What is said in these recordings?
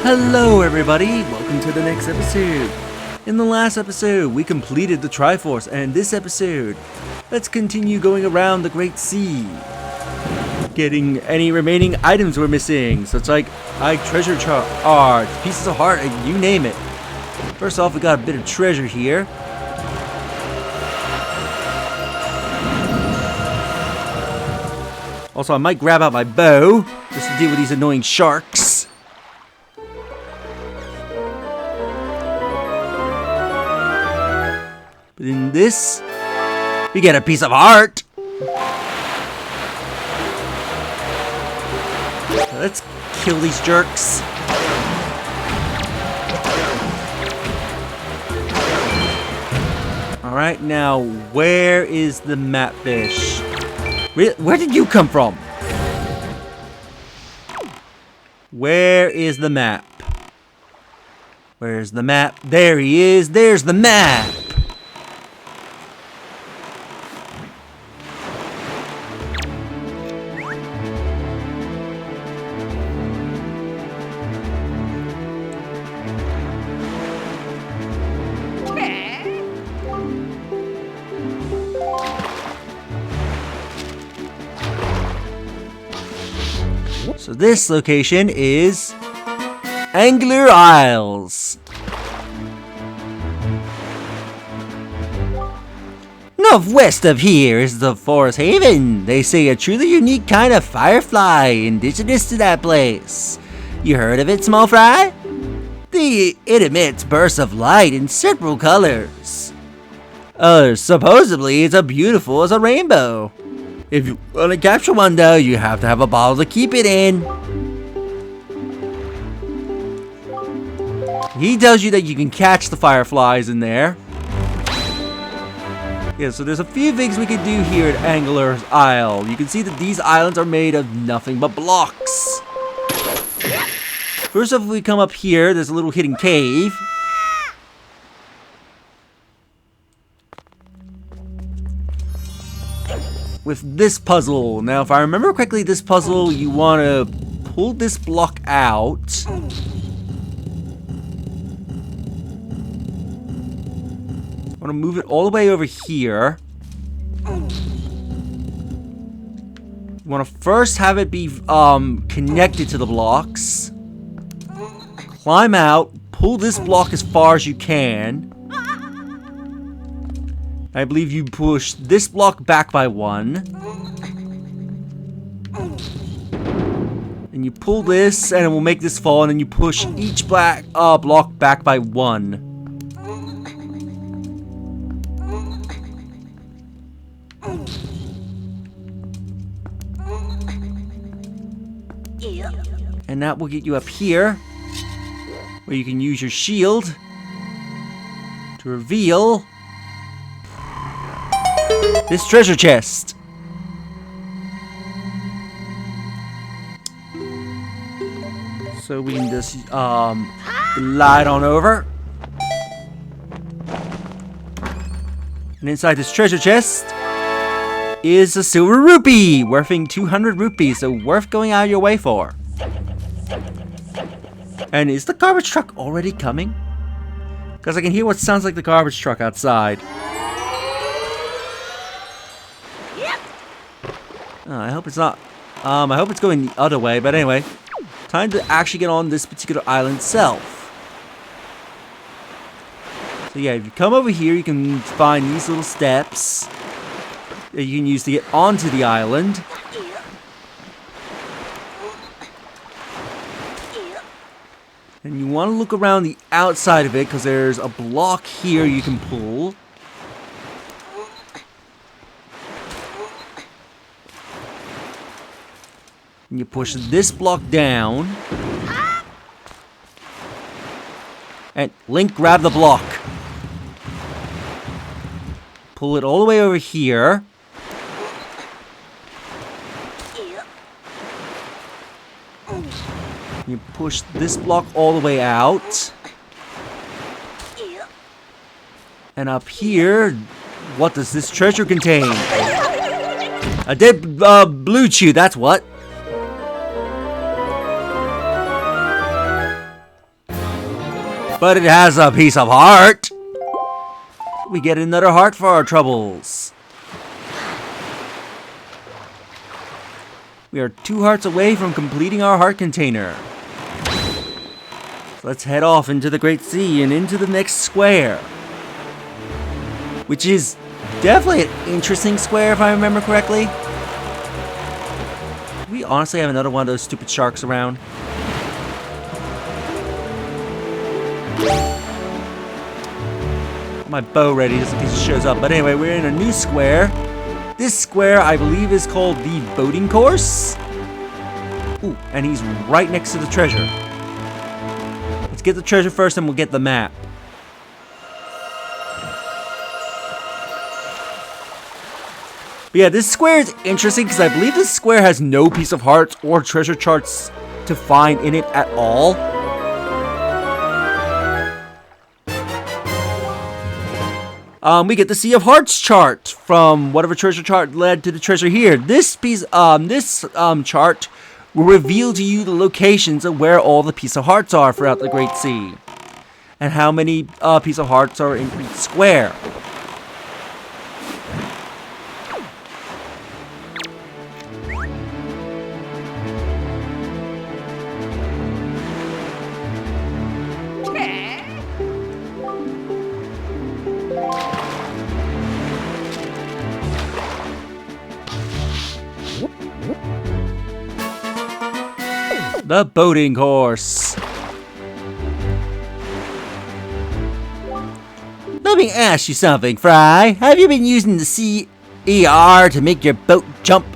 Hello everybody, welcome to the next episode. In the last episode, we completed the Triforce, and in this episode, let's continue going around the Great Sea. Getting any remaining items we're missing, so it's like treasure art, pieces of heart, you name it. First off, we got a bit of treasure here. Also, I might grab out my bow, just to deal with these annoying sharks. But in this, we get a piece of heart. Let's kill these jerks. Alright, now, where is the map fish? Where did you come from? Where is the map? Where's the map? There he is. There's the map. So this location is Angler Isles. Northwest of here is the Forest Haven. They say a truly unique kind of firefly indigenous to that place. You heard of it, small fry? It emits bursts of light in several colors. Supposedly it's as beautiful as a rainbow. If you want to capture one though, you have to have a bottle to keep it in. He tells you that you can catch the fireflies in there. Yeah, so there's a few things we can do here at Angler's Isle. You can see that these islands are made of nothing but blocks. First off, if we come up here, there's a little hidden cave. With this puzzle. Now, if I remember correctly, this puzzle, you want to pull this block out. I want to move it all the way over here. You want to first have it be connected to the blocks. Climb out, pull this block as far as you can. I believe you push this block back by one. And you pull this, and it will make this fall, and then you push each block back by one. And that will get you up here, where you can use your shield to reveal this treasure chest. So we can just glide on over. And inside this treasure chest is a silver rupee, worthing 200 rupees, so worth going out of your way for. And is the garbage truck already coming? Because I can hear what sounds like the garbage truck outside. I hope it's not. I hope it's going the other way, but anyway. Time to actually get on this particular island itself. So yeah, if you come over here, you can find these little steps that you can use to get onto the island. And you want to look around the outside of it, because there's a block here you can pull. And you push this block down. And Link, grab the block. Pull it all the way over here. You push this block all the way out. And up here, what does this treasure contain? A dead blue chew, that's what. But it has a piece of heart. We get another heart for our troubles. We are 2 hearts away from completing our heart container. So let's head off into the Great Sea and into the next square. Which is definitely an interesting square if I remember correctly. Do we honestly have another one of those stupid sharks around? My bow ready just in case it shows up. But anyway, we're in a new square. This square, I believe, is called the boating course. Ooh, and he's right next to the treasure. Let's get the treasure first and we'll get the map. But yeah, this square is interesting because I believe this square has no piece of hearts or treasure charts to find in it at all. We get the Sea of Hearts chart from whatever treasure chart led to the treasure here. This piece, chart will reveal to you the locations of where all the piece of hearts are throughout the Great Sea, and how many piece of hearts are in each square. The boating course. Let me ask you something, Fry. Have you been using the CER to make your boat jump?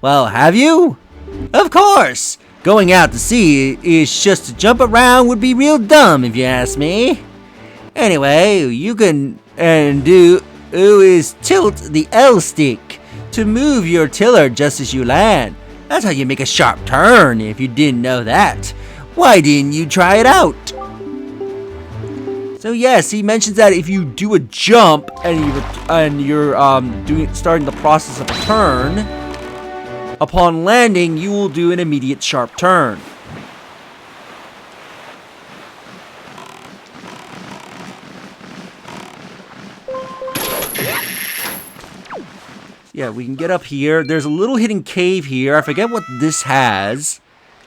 Well, have you? Of course. Going out to sea is just to jump around would be real dumb if you ask me. Anyway, you can do is tilt the L stick to move your tiller just as you land. That's how you make a sharp turn, if you didn't know that. Why didn't you try it out? So yes, he mentions that if you do a jump and you're starting the process of a turn, upon landing, you will do an immediate sharp turn. Yeah, we can get up here. There's a little hidden cave here. I forget what this has.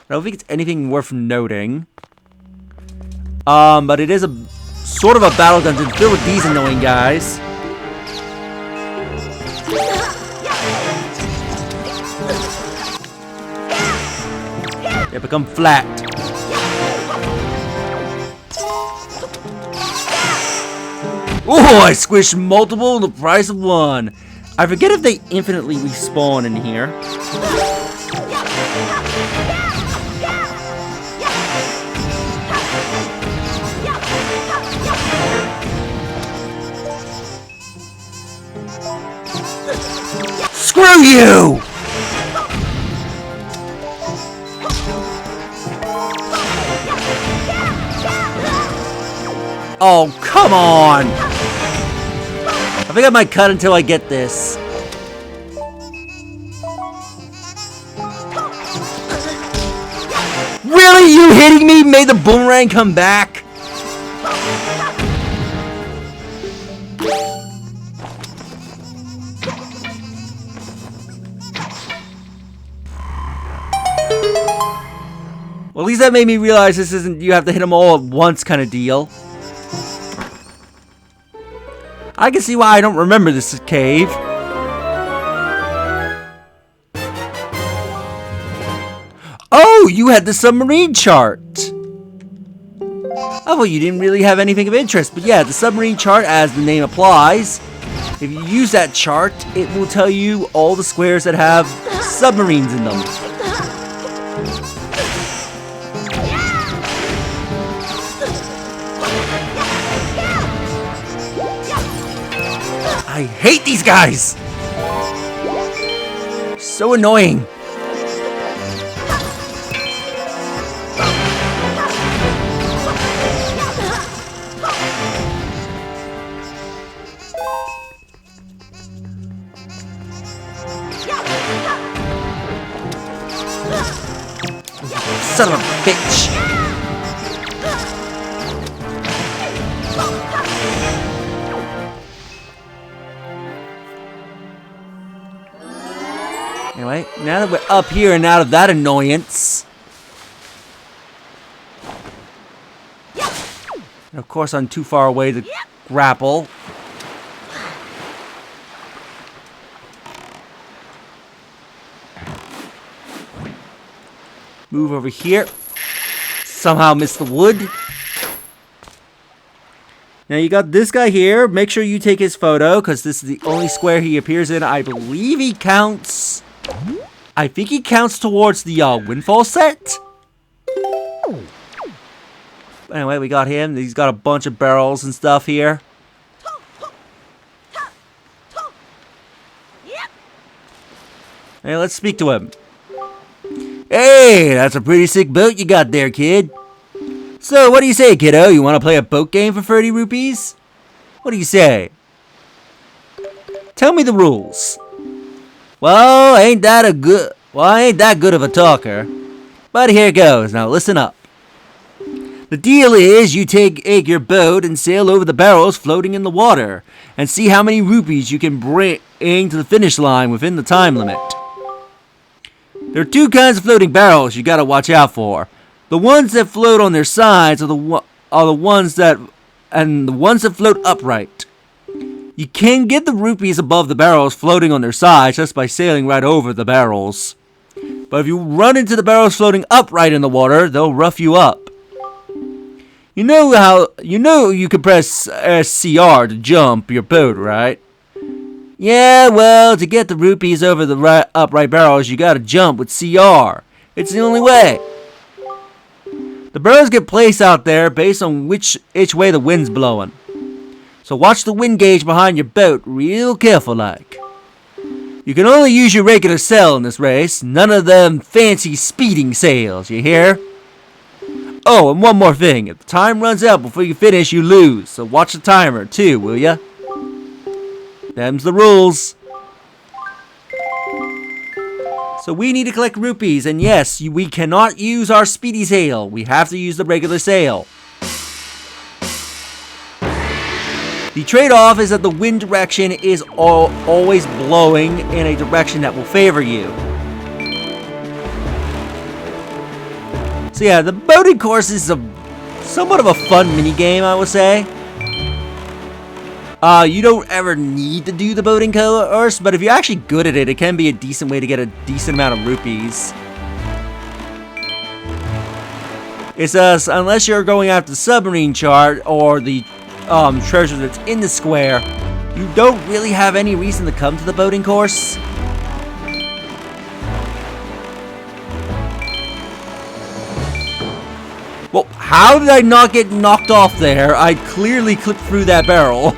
I don't think it's anything worth noting. But it is a sort of a battle dungeon filled with these annoying guys. They become flat. Oh, I squished multiple in the price of one. I forget if they infinitely respawn in here. Screw you! Oh, come on! I think I might cut until I get this. Really? You hitting me made the boomerang come back? Well, at least that made me realize this isn't you have to hit them all at once kind of deal. I can see why I don't remember this cave. Oh, you had the submarine chart. Oh, well, you didn't really have anything of interest. But yeah, the submarine chart, as the name applies, if you use that chart, it will tell you all the squares that have submarines in them. I hate these guys! So annoying. Son of a bitch! Anyway, now that we're up here and out of that annoyance. And of course, I'm too far away to grapple. Move over here. Somehow missed the wood. Now you got this guy here. Make sure you take his photo because this is the only square he appears in. I believe he counts. I think he counts towards the windfall set. Anyway, we got him. He's got a bunch of barrels and stuff here. Hey, let's speak to him. Hey, that's a pretty sick boat you got there, kid. So, what do you say, kiddo? You want to play a boat game for 30 rupees? What do you say? Tell me the rules. Well, I ain't that good of a talker. But here goes. Now, listen up. The deal is you take your boat and sail over the barrels floating in the water and see how many rupees you can bring to the finish line within the time limit. There are two kinds of floating barrels you gotta watch out for. The ones that float on their sides are the ones that float upright. You can get the rupees above the barrels floating on their sides just by sailing right over the barrels. But if you run into the barrels floating upright in the water, they'll rough you up. You know you can press SCR to jump your boat, right? Yeah, well, to get the rupees over the upright barrels, you gotta jump with CR. It's the only way. The barrels get placed out there based on which way the wind's blowing. So watch the wind gauge behind your boat real careful like. You can only use your regular sail in this race, none of them fancy speeding sails, you hear? Oh, and one more thing. If the time runs out before you finish, you lose. So watch the timer, too, will ya? Them's the rules. So we need to collect rupees. And yes, we cannot use our speedy sail. We have to use the regular sail. The trade-off is that the wind direction is always blowing in a direction that will favor you. So yeah, the boating course is somewhat of a fun minigame, I would say. You don't ever need to do the boating course, but if you're actually good at it, it can be a decent way to get a decent amount of rupees. It's unless you're going after the submarine chart or the treasure that's in the square, you don't really have any reason to come to the boating course. Well, how did I not get knocked off there? I clearly clipped through that barrel.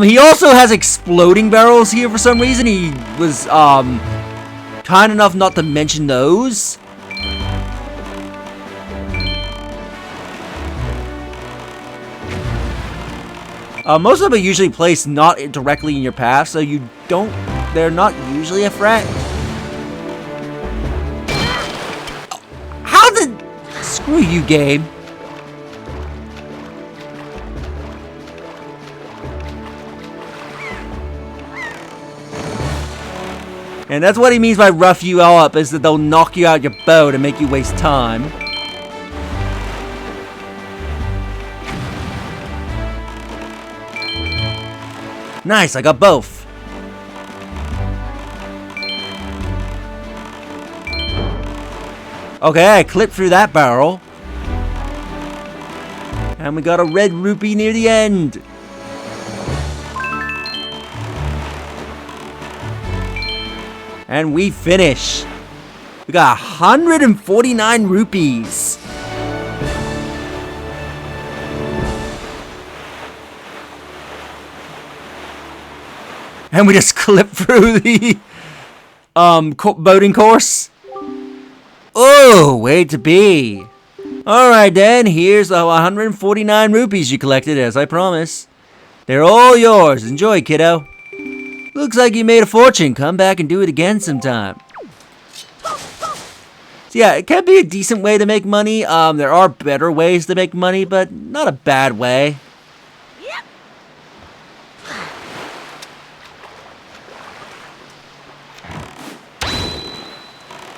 He also has exploding barrels here for some reason. He was, kind enough not to mention those. Most of them are usually placed not directly in your path, so they're not usually a threat. Screw you, game. And that's what he means by rough you all up, is that they'll knock you out your boat and make you waste time. Nice, I got both. Okay, I clipped through that barrel. And we got a red rupee near the end. And we finish. We got 149 rupees. And we just clipped through the boating course. Oh, way to be. Alright then, here's the 149 rupees you collected, as I promised. They're all yours. Enjoy, kiddo. Looks like you made a fortune. Come back and do it again sometime. So yeah, it can be a decent way to make money. There are better ways to make money, but not a bad way.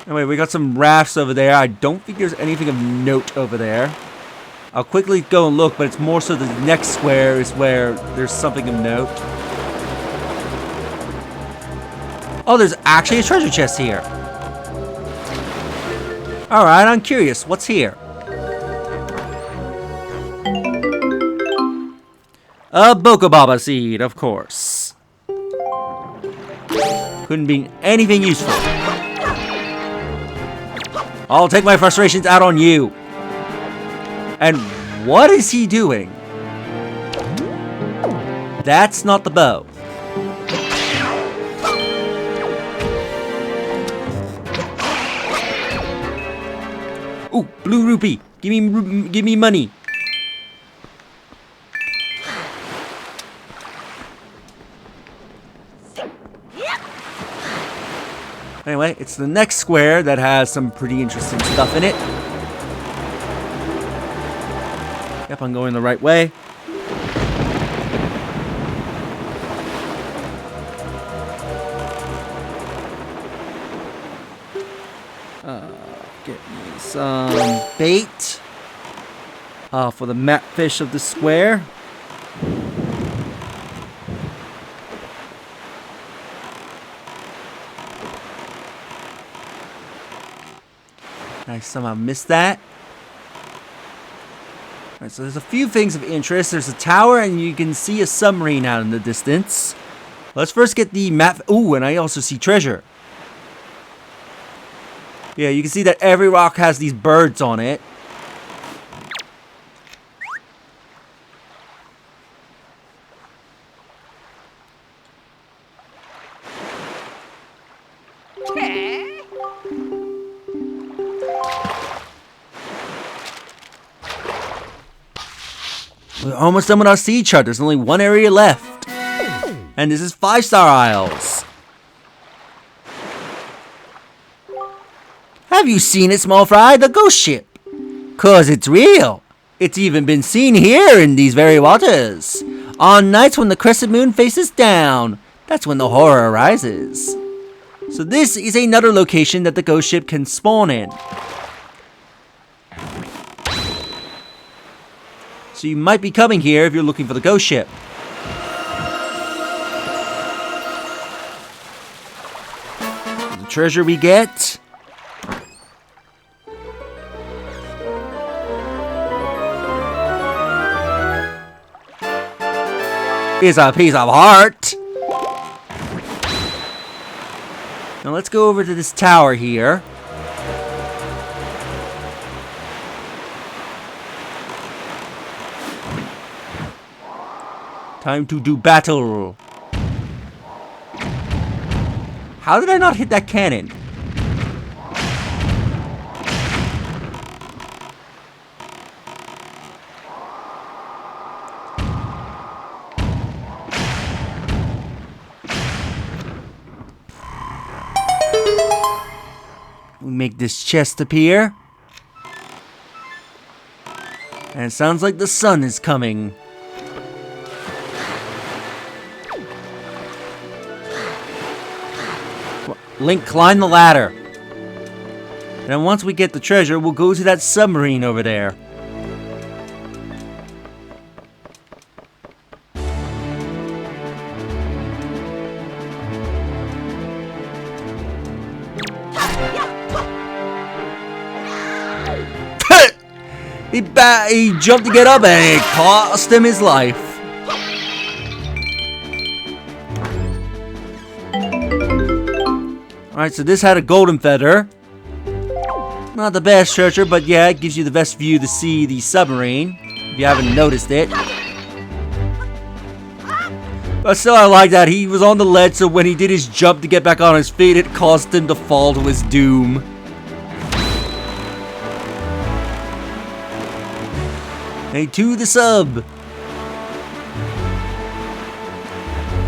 Anyway, we got some rafts over there. I don't think there's anything of note over there. I'll quickly go and look, but it's more so the next square is where there's something of note. Oh, there's actually a treasure chest here. Alright, I'm curious. What's here? A Bokobaba seed, of course. Couldn't be anything useful. I'll take my frustrations out on you. And what is he doing? That's not the bow. Ooh, blue rupee. Give me money. Anyway, it's the next square that has some pretty interesting stuff in it. Yep, I'm going the right way. Get me some bait for the map fish of the square. I somehow missed that. Alright, so there's a few things of interest. There's a tower, and you can see a submarine out in the distance. Let's first get the map. Ooh, and I also see treasure. Yeah, you can see that every rock has these birds on it. We're almost done with our sea chart. There's only one area left. And this is 5-star Isles. Have you seen it, small fry? The ghost ship. 'Cause it's real. It's even been seen here in these very waters. On nights when the crescent moon faces down. That's when the horror arises. So this is another location that the ghost ship can spawn in. So you might be coming here if you're looking for the ghost ship. The treasure we get. Is a piece of heart. Now let's go over to this tower here. Time to do battle. How did I not hit that cannon? We make this chest appear. And it sounds like the sun is coming. Link, climb the ladder. And then once we get the treasure, we'll go to that submarine over there. He jumped to get up and it cost him his life. Alright, so this had a golden feather. Not the best treasure, but yeah, it gives you the best view to see the submarine, if you haven't noticed it. But still, I like that. He was on the ledge, so when he did his jump to get back on his feet, it caused him to fall to his doom. Hey, to the sub.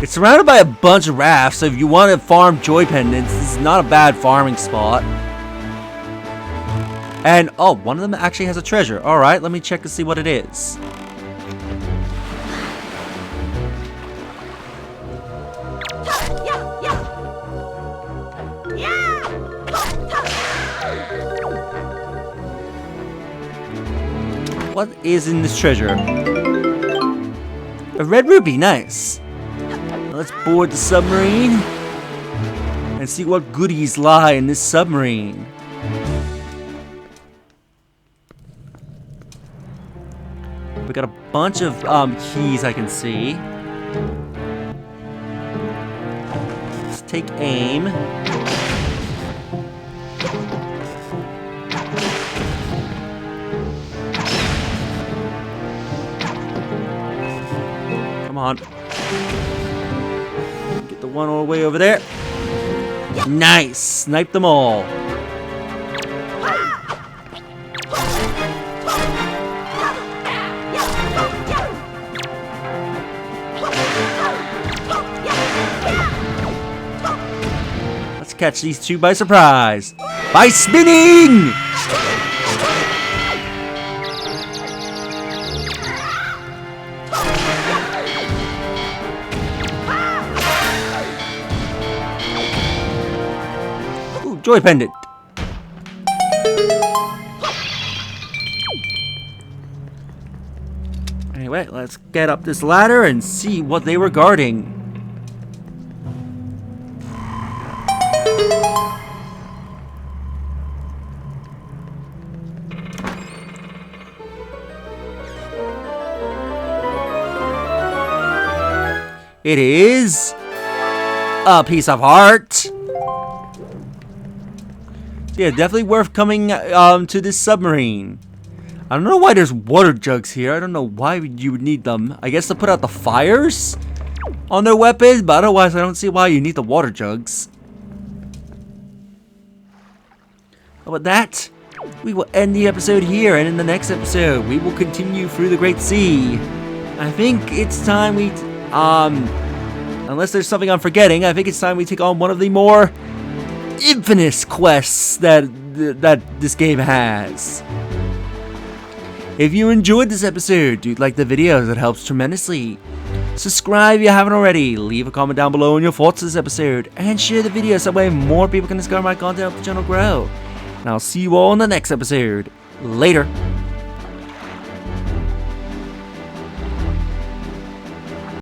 It's surrounded by a bunch of rafts, so if you want to farm joy pendants, this is not a bad farming spot. And, oh, one of them actually has a treasure. Alright, let me check to see what it is. What is in this treasure? A red ruby, nice. Let's board the submarine and see what goodies lie in this submarine. We got a bunch of keys I can see. Let's take aim. Come on. Get the one all the way over there. Nice! Snipe them all. Let's catch these two by surprise. By spinning! Joy pendant. Anyway, let's get up this ladder and see what they were guarding. It is a piece of art. Yeah, definitely worth coming to this submarine. I don't know why there's water jugs here. I don't know why you would need them. I guess to put out the fires on their weapons, but otherwise I don't see why you need the water jugs. But with that, we will end the episode here, and in the next episode, we will continue through the Great Sea. I think it's time we, unless there's something I'm forgetting, I think it's time we take on one of the more infamous quests that this game has. If you enjoyed this episode, do like the videos, it helps tremendously. Subscribe if you haven't already, leave a comment down below on your thoughts on this episode, and share the video so that way more people can discover my content and help the channel grow. And I'll see you all in the next episode. Later.